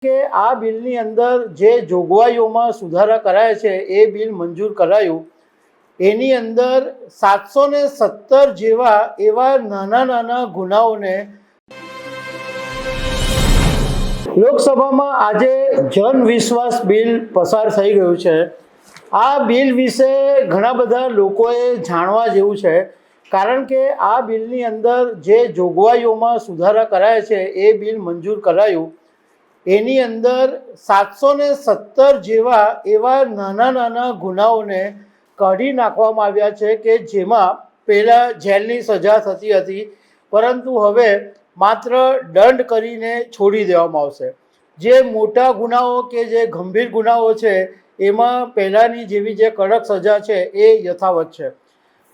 કે આ બિલની અંદર જે જોગવાઈઓમાં સુધારા કરાયા છે એ બિલ મંજૂર કરાયું એની અંદર 717 જેવા એવા નાના નાના ગુનાઓને લોકસભામાં આજે જન વિશ્વાસ બિલ પસાર થઈ ગયું છે। આ બિલ વિશે ઘણા બધા લોકોએ જાણવા જેવું છે, કારણ કે આ બિલની અંદર જે જોગવાઈઓમાં સુધારા કરાયા છે એ બિલ મંજૂર કરાયું એની અંદર 717 જેવા એવા નાના નાના ગુનાઓને કાઢી નાખવામાં આવ્યા છે કે જેમાં પહેલાં જેલની સજા થતી હતી, પરંતુ હવે માત્ર દંડ કરીને છોડી દેવામાં આવશે। જે મોટા ગુનાઓ કે જે ગંભીર ગુનાઓ છે એમાં પહેલાંની જેવી જે કડક સજા છે એ યથાવત છે,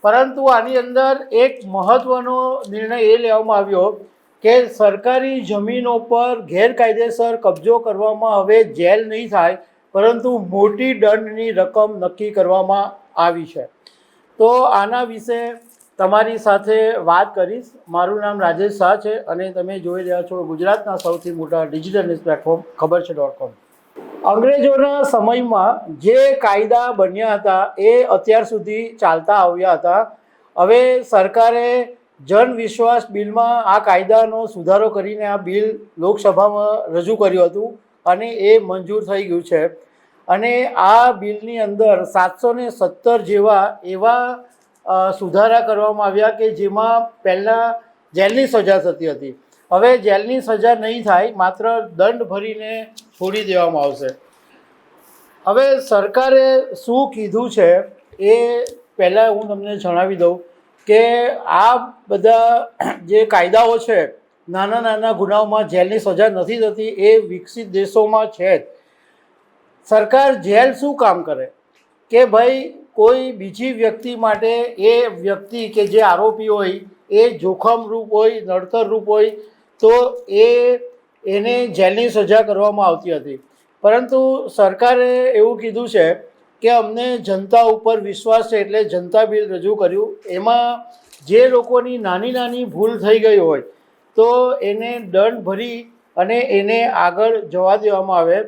પરંતુ આની અંદર એક મહત્ત્વનો નિર્ણય એ લેવામાં આવ્યો કે સરકારી જમીનો પર ગેરકાયદેસર કબજો કરવામાં હવે જેલ નહીં થાય, પરંતુ મોટી દંડની રકમ નક્કી કરવામાં આવી છે। તો આના વિશે તમારી સાથે વાત કરીશ। મારું નામ રાજેશ શાહ છે અને તમે જોઈ રહ્યા છો ગુજરાતના સૌથી મોટા ડિજિટલ ન્યૂઝ પ્લેટફોર્મ ખબર છે.com। અંગ્રેજોના સમયમાં જે કાયદા બન્યા હતા એ અત્યાર સુધી ચાલતા આવ્યા હતા। હવે સરકારે જન વિશ્વાસ બિલમાં આ કાયદાનો સુધારો કરીને આ બિલ લોકસભામાં રજૂ કર્યું હતું અને એ મંજૂર થઈ ગયું છે। અને આ બિલની અંદર 717 જેવા એવા સુધારા કરવામાં આવ્યા કે જેમાં પહેલાં જેલની સજા થતી હતી, હવે જેલની સજા નહીં થાય, માત્ર દંડ ભરીને છોડી દેવામાં આવશે। હવે સરકારે શું કીધું છે એ પહેલાં હું તમને જણાવી દઉં કે આ બધા જે કાયદાઓ છે, નાના નાના ગુનાઓમાં જેલની સજા નથી થતી, એ વિકસિત દેશોમાં છે જ। સરકાર જેલ શું કામ કરે કે ભાઈ કોઈ બીજી વ્યક્તિ માટે એ વ્યક્તિ કે જે આરોપી હોય એ જોખમરૂપ હોય, નડતરરૂપ હોય, તો એને જેલની સજા કરવામાં આવતી હતી, પરંતુ સરકારે એવું કીધું છે કે અમને જનતા ઉપર વિશ્વાસ છે એટલે જનતા બિલ રજૂ કર્યું। એમાં જે લોકોની નાની નાની ભૂલ થઈ ગઈ હોય તો એને દંડ ભરી અને એને આગળ જવા દેવામાં આવે।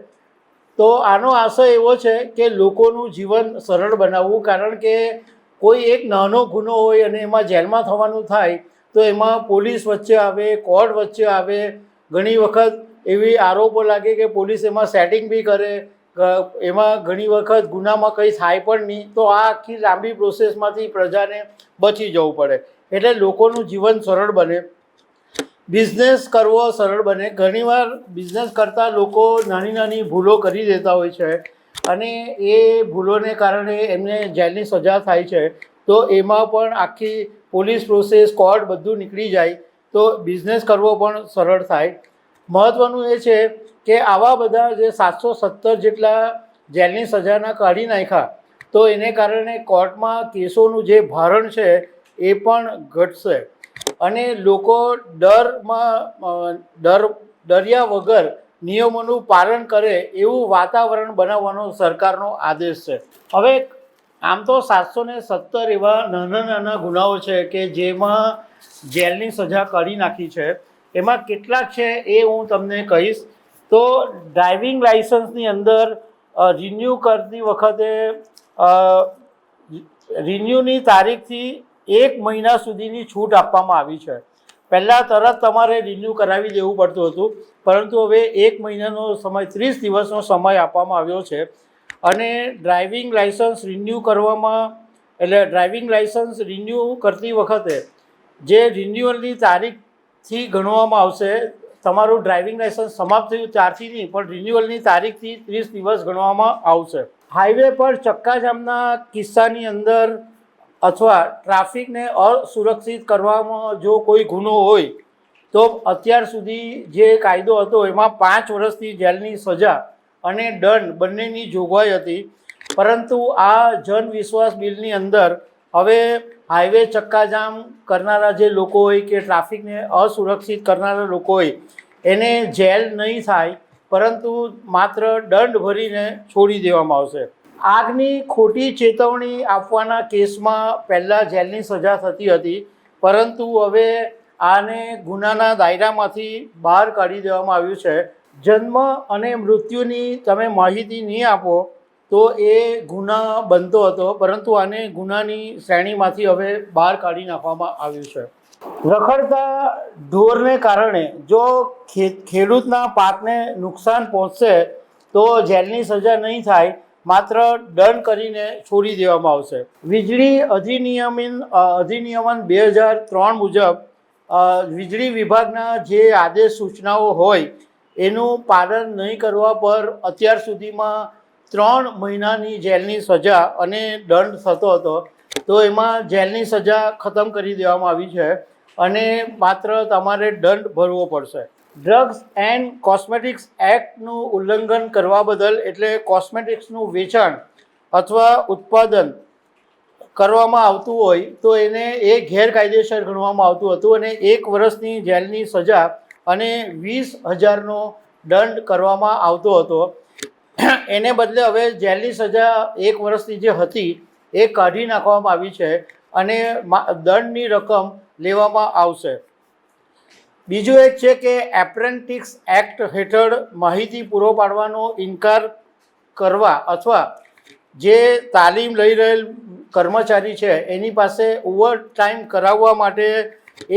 તો આનો આશય એવો છે કે લોકોનું જીવન સરળ બનાવવું, કારણ કે કોઈ એક નાનો ગુનો હોય અને એમાં જેલમાં થવાનું થાય તો એમાં પોલીસ વચ્ચે આવે, કોર્ટ વચ્ચે આવે, ઘણી વખત એવી આરોપો લાગે કે પોલીસ એમાં સેટિંગ બી કરે, એમાં ઘણી વખત ગુનામાં કંઈ થાય પણ નહીં, તો આ આખી લાંબી પ્રોસેસમાંથી પ્રજાને બચી જવું પડે, એટલે લોકોનું જીવન સરળ બને, બિઝનેસ કરવો સરળ બને। ઘણીવાર બિઝનેસ કરતા લોકો નાની નાની ભૂલો કરી દેતા હોય છે અને એ ભૂલોને કારણે એમને જેલની સજા થાય છે, તો એમાં પણ આખી પોલીસ પ્રોસેસ, કોર્ટ બધું નીકળી જાય તો બિઝનેસ કરવો પણ સરળ થાય। મહત્ત્વનું એ છે કે આવા બધા જે 717 જેટલા જેલની સજાના કાઢી નાખ્યા તો એને કારણે કોર્ટમાં કેસોનું જે ભારણ છે એ પણ ઘટશે અને લોકો ડર્યા વગર નિયમોનું પાલન કરે એવું વાતાવરણ બનાવવાનો સરકારનો આદેશ છે। હવે આમ તો 717 એવા નાના નાના ગુનાઓ છે કે જેમાં જેલની સજા કાઢી નાખી છે। એમાં કેટલાક છે એ હું તમને કહીશ। તો ડ્રાઇવિંગ લાઇસન્સની અંદર રિન્યૂ કરતી વખતે રિન્યૂની તારીખથી 1 મહિના સુધીની છૂટ આપવામાં આવી છે। પહેલાં તરત તમારે રિન્યૂ કરાવી દેવું પડતું હતું, પરંતુ હવે 1 મહિનાનો સમય, 30 દિવસનો સમય આપવામાં આવ્યો છે। અને ડ્રાઇવિંગ લાઇસન્સ રિન્યૂ કરવામાં, એટલે ડ્રાઇવિંગ લાઇસન્સ રિન્યૂ કરતી વખતે જે રિન્યુઅલની તારીખથી ગણવામાં આવશે, તમારું ડ્રાઇવિંગ લાઇસન્સ સમાપ્ત થયું ત્યારથી નહીં, પણ રિન્યુઅલની તારીખથી 30 દિવસ ગણવામાં આવશે। હાઈવે પર ચક્કાજામના કિસ્સાની અંદર અથવા ટ્રાફિકને અસુરક્ષિત કરવામાં જો કોઈ ગુનો હોય તો અત્યાર સુધી જે કાયદો હતો એમાં 5 વર્ષથી જેલની સજા અને દંડ બંનેની જોગવાઈ હતી, પરંતુ આ જન વિશ્વાસ બિલની અંદર હવે હાઈવે ચક્કાજામ કરનારા જે લોકો હોય કે ટ્રાફિકને અસુરક્ષિત કરનારા લોકો હોય એને જેલ નહીં થાય, પરંતુ માત્ર દંડ ભરીને છોડી દેવામાં આવશે। આગની ખોટી ચેતવણી આપવાના કેસમાં પહેલાં જેલની સજા થતી હતી, પરંતુ હવે આને ગુનાના દાયરામાંથી બહાર કાઢી દેવામાં આવ્યું છે જન્મ અને મૃત્યુની તમે માહિતી નહીં આપો તો એ ગુના બનતો હતો, પરંતુ આને ગુનાની શ્રેણીમાંથી હવે બહાર કાઢી નાખવામાં આવ્યું છે. રખડતા ઢોરને કારણે જો ખેડૂતના પાકને નુકસાન પહોંચશે તો જેલની સજા નહીં થાય, માત્ર દંડ કરીને છોડી દેવામાં આવશે. વીજળી અધિનિયમન 2003 મુજબ વીજળી વિભાગના જે આદેશ સૂચનાઓ હોય એનું પાલન નહીં કરવા પર અત્યાર સુધીમાં 3 મહિનાની જેલની સજા અને દંડ થતો હતો, તો એમાં જેલની સજા ખતમ કરી દેવામાં આવી છે અને માત્ર તમારે દંડ ભરવો પડશે. ડ્રગ્સ એન્ડ કોસ્મેટિક્સ એક્ટનું ઉલ્લંઘન કરવા બદલ, એટલે કોસ્મેટિક્સનું વેચાણ અથવા ઉત્પાદન કરવામાં આવતું હોય તો એને એ ગેરકાયદેસર ગણવામાં આવતું હતું અને 1 વર્ષની જેલની સજા અને 20,000નો દંડ કરવામાં આવતો હતો. એને બદલે હવે જેલની સજા 1 વર્ષની જે હતી એ કાઢી નાખવામાં આવી છે અને દંડની રકમ લેવામાં આવશે. બીજું એક છે કે એપ્રેન્ટિસ એક્ટ હેઠળ માહિતી પૂરો પાડવાનો ઇનકાર કરવા અથવા જે તાલીમ લઈ રહેલ કર્મચારી છે એની પાસે ઓવર ટાઈમ કરાવવા માટે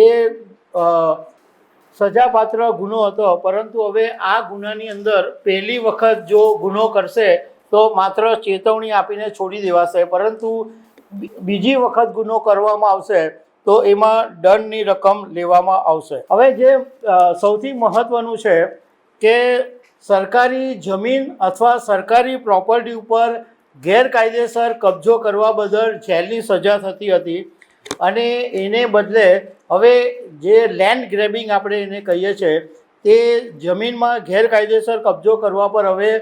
એ સજાપાત્ર ગુનો હતો, પરંતુ હવે આ ગુનાની અંદર પહેલી વખત જો ગુનો કરશે તો માત્ર ચેતવણી આપીને છોડી દેવાશે, પરંતુ બીજી વખત ગુનો કરવામાં આવશે તો એમાં દંડની રકમ લેવામાં આવશે. હવે જે સૌથી મહત્ત્વનું છે કે સરકારી જમીન અથવા સરકારી પ્રોપર્ટી ઉપર ગેરકાયદેસર કબજો કરવા બદલ જેલની સજા થતી હતી અને એને બદલે હવે જે લેન્ડ ગ્રેબિંગ આપણે એને કહીએ છીએ તે જમીનમાં ગેરકાયદેસર કબજો કરવા પર હવે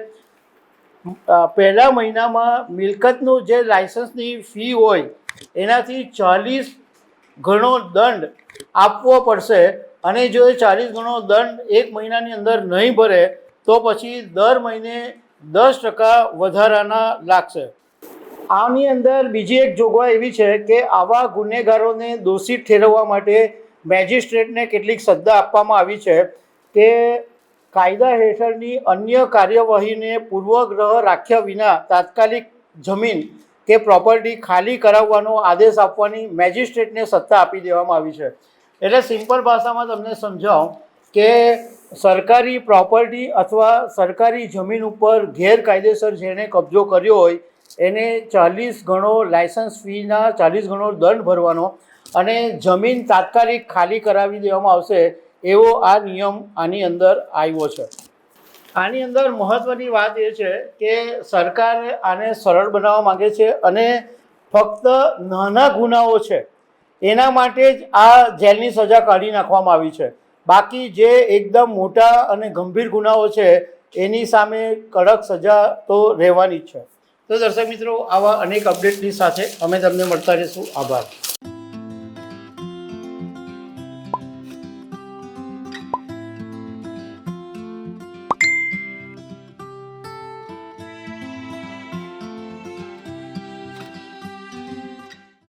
પહેલા મહિનામાં મિલકતનું જે લાયસન્સની ફી હોય એનાથી 40 ગણો દંડ આપવો પડશે અને જો એ 40 ગણો દંડ 1 મહિનાની અંદર નહીં ભરે તો પછી દર મહિને 10% વધારાના લાગશે. આની અંદર બીજી એક જોગવાઈ એવી છે કે આવા ગુનેગારોને દોષિત ઠેરવવા માટે મેજિસ્ટ્રેટને કેટલીક સત્તા આપવામાં આવી છે કે કાયદા હેઠળની અન્ય કાર્યવાહીને પૂર્વગ્રહ રાખ્યા વિના તાત્કાલિક જમીન કે પ્રોપર્ટી ખાલી કરાવવાનો આદેશ આપવાની મેજિસ્ટ્રેટને સત્તા આપી દેવામાં આવી છે. એટલે સિમ્પલ ભાષામાં તમને સમજાવું કે સરકારી પ્રોપર્ટી અથવા સરકારી જમીન ઉપર ગેરકાયદેસર જેણે કબજો કર્યો હોય એને 40 ગણો લાયસન્સ ફીના 40 ગણો દંડ ભરવાનો અને જમીન તાત્કાલિક ખાલી કરાવી દેવામાં આવશે એવો આ નિયમ આની અંદર આવ્યો છે. આની અંદર મહત્ત્વની વાત એ છે કે સરકાર આને સરળ બનાવવા માગે છે અને ફક્ત નાના ગુનાઓ છે એના માટે જ આ જેલની સજા કાઢી નાખવામાં આવી છે. બાકી જે એકદમ મોટા અને ગંભીર ગુનાઓ છે એની સામે કડક સજા તો રહેવાની જ છે. તો દર્શક મિત્રો, આવા અનેક અપડેટની સાથે અમે તમને મળતા રહીશું. આભાર.